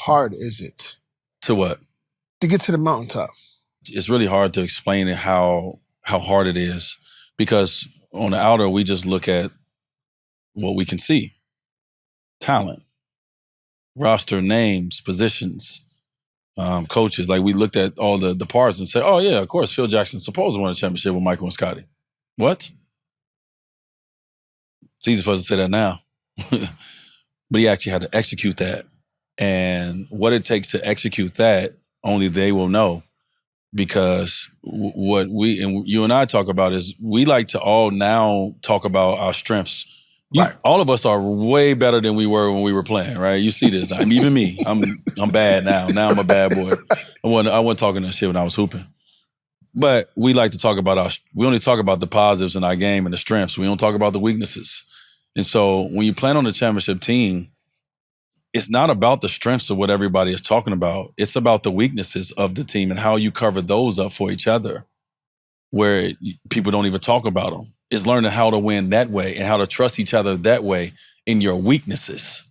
hard is it To what? to get to the mountaintop? It's really hard to explain it how hard it is, because on the outer, we just look at what we can see. Talent, roster names, positions, coaches. Like, we looked at all the parts and said, oh yeah, of course, Phil Jackson's supposed to win a championship with Michael and Scotty. What? It's easy for us to say that now. But he actually had to execute that. And what it takes to execute that, only they will know. Because what you and I talk about is, we like to all now talk about our strengths. Right. All of us are way better than we were when we were playing, right? You see this. I mean, even me. I'm bad now. Now I'm a bad boy. I wasn't talking that shit when I was hooping. But we like to talk about we only talk about the positives in our game and the strengths. We don't talk about the weaknesses. And so when you plan on the championship team, it's not about the strengths of what everybody is talking about. It's about the weaknesses of the team and how you cover those up for each other, where people don't even talk about them. It's learning how to win that way and how to trust each other that way in your weaknesses.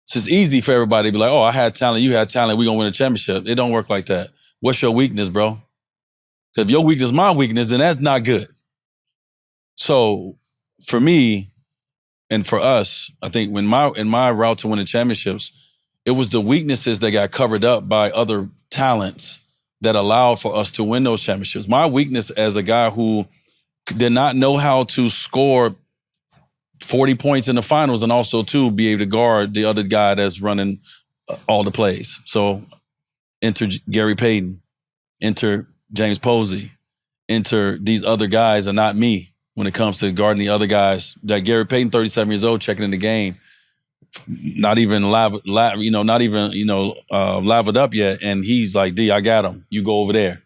So it's easy for everybody to be like, oh, I had talent, you had talent, we're going to win a championship. It don't work like that. What's your weakness, bro? Because if your weakness is my weakness, then that's not good. So for me, and for us, I think in my route to winning championships, it was the weaknesses that got covered up by other talents that allowed for us to win those championships. My weakness as a guy who did not know how to score 40 points in the finals and also to be able to guard the other guy that's running all the plays. So enter Gary Payton, enter James Posey, enter these other guys and not me. When it comes to guarding the other guys, like Gary Payton, 37 years old, checking in the game, not even lathered up yet, and he's like, D, I got him. You go over there.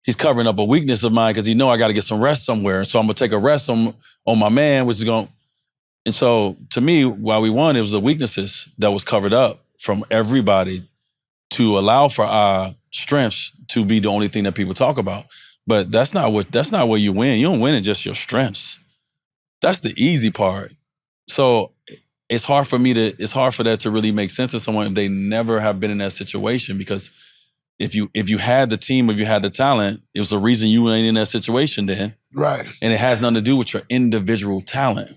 He's covering up a weakness of mine because he know I got to get some rest somewhere, so I'm gonna take a rest on my man, which is going. And so, to me, while we won, it was the weaknesses that was covered up from everybody to allow for our strengths to be the only thing that people talk about. But that's not where you win. You don't win in just your strengths. That's the easy part. So it's hard for that to really make sense to someone if they never have been in that situation. Because if you had the team, if you had the talent, it was the reason you ain't in that situation then. Right. And it has nothing to do with your individual talent.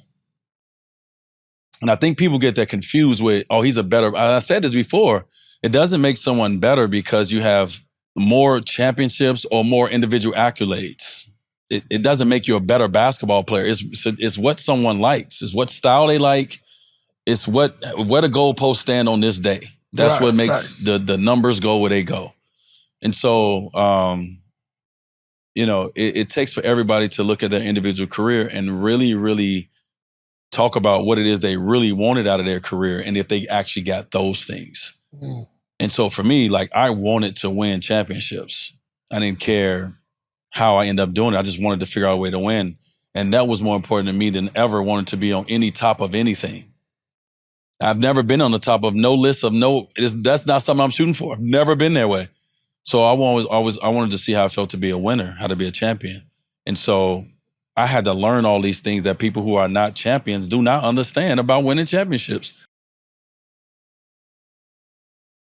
And I think people get that confused with, oh, he's a better. I said this before. It doesn't make someone better because you have more championships or more individual accolades. It doesn't make you a better basketball player. It's what someone likes. It's what style they like. It's where the goalposts stand on this day. That's right, what makes the numbers go where they go. And so, it takes for everybody to look at their individual career and really, really talk about what it is they really wanted out of their career and if they actually got those things. Mm. And so for me, like, I wanted to win championships. I didn't care how I end up doing it. I just wanted to figure out a way to win. And that was more important to me than ever wanting to be on any top of anything. I've never been on the top of no list of that's not something I'm shooting for. I've never been that way. So I wanted to see how it felt to be a winner, how to be a champion. And so I had to learn all these things that people who are not champions do not understand about winning championships.